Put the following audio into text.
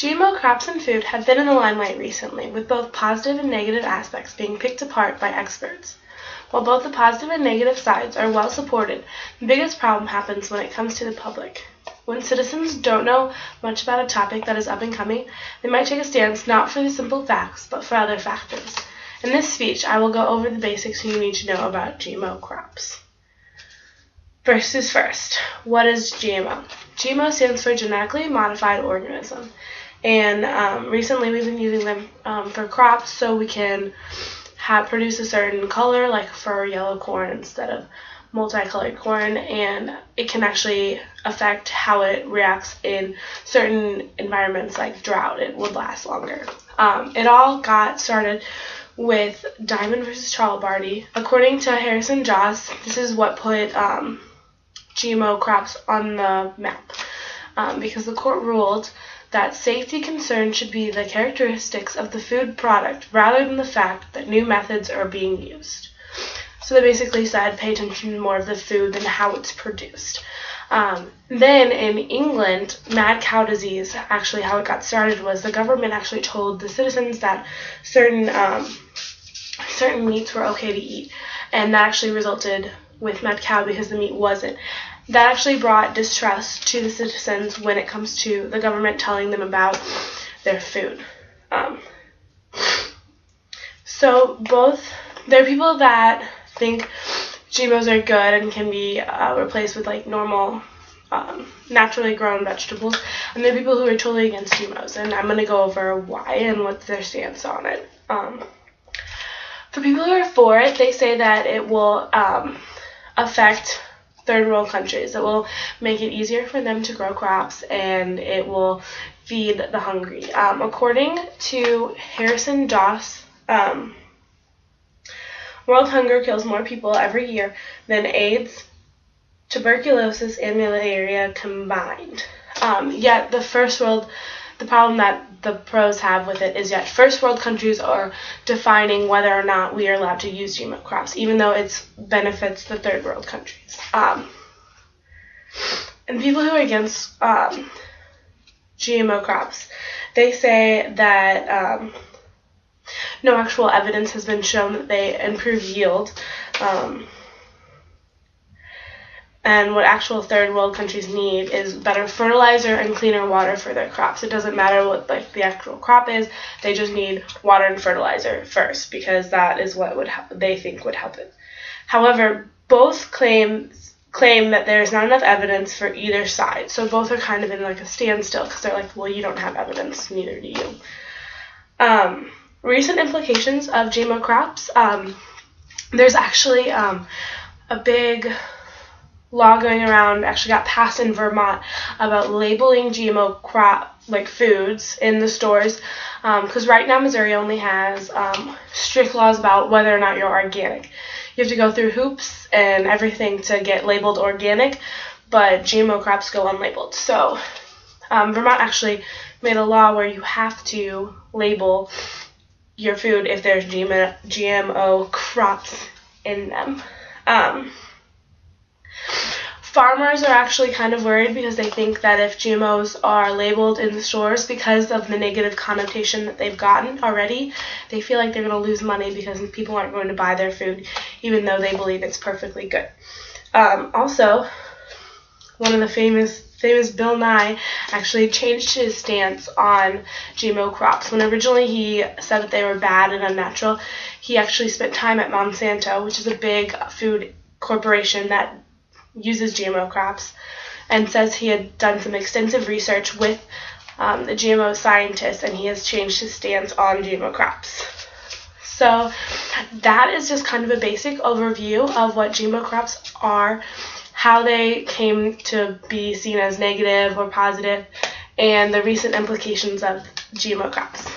GMO crops and food have been in the limelight recently, with both positive and negative aspects being picked apart by experts. While both the positive and negative sides are well supported, the biggest problem happens when it comes to the public. When citizens don't know much about a topic that is up and coming, they might take a stance not for the simple facts, but for other factors. In this speech, I will go over the basics you need to know about GMO crops. First is first. What is GMO? GMO stands for genetically modified organism. And recently we've been using them for crops so we can produce a certain color, like for yellow corn instead of multicolored corn, and it can actually affect how it reacts in certain environments like drought. It would last longer. It all got started with Diamond versus Chalabardi. According to Harrison Joss, this is what put GMO crops on the map, because the court ruled that safety concerns should be the characteristics of the food product rather than the fact that new methods are being used. So they basically said pay attention to more of the food than how it's produced. Then in England, mad cow disease, actually how it got started was the government actually told the citizens that certain meats were okay to eat, and that actually resulted with mad cow because the meat wasn't. That actually brought distrust to the citizens when it comes to the government telling them about their food. So there are people that think GMOs are good and can be replaced with like normal, naturally grown vegetables, and there are people who are totally against GMOs, and I'm going to go over why and what's their stance on it. For people who are for it, they say that it will affect third world countries. It will make it easier for them to grow crops, and it will feed the hungry. According to Harrison Joss, world hunger kills more people every year than AIDS, tuberculosis, and malaria combined. Yet the problem that the pros have with it is yet first world countries are defining whether or not we are allowed to use GMO crops, even though it benefits the third world countries. And people who are against GMO crops, they say that no actual evidence has been shown that they improve yield. And what actual third world countries need is better fertilizer and cleaner water for their crops. It doesn't matter what the actual crop is, they just need water and fertilizer first, because that is what they think would help it. However, both claim that there is not enough evidence for either side. So both are kind of in like a standstill because they're like, well, you don't have evidence, neither do you. Recent implications of GMO crops. There's actually a big law going around, actually got passed in Vermont, about labeling GMO foods in the stores, because right now Missouri only has strict laws about whether or not you're organic. You have to go through hoops and everything to get labeled organic, but GMO crops go unlabeled. So Vermont actually made a law where you have to label your food if there's GMO crops in them. Farmers are actually kind of worried because they think that if GMOs are labeled in the stores, because of the negative connotation that they've gotten already, they feel like they're going to lose money because people aren't going to buy their food even though they believe it's perfectly good. Also, one of the famous Bill Nye actually changed his stance on GMO crops. When originally he said that they were bad and unnatural, he actually spent time at Monsanto, which is a big food corporation that uses GMO crops, and says he had done some extensive research with the GMO scientists, and he has changed his stance on GMO crops. So that is just kind of a basic overview of what GMO crops are, how they came to be seen as negative or positive, and the recent implications of GMO crops.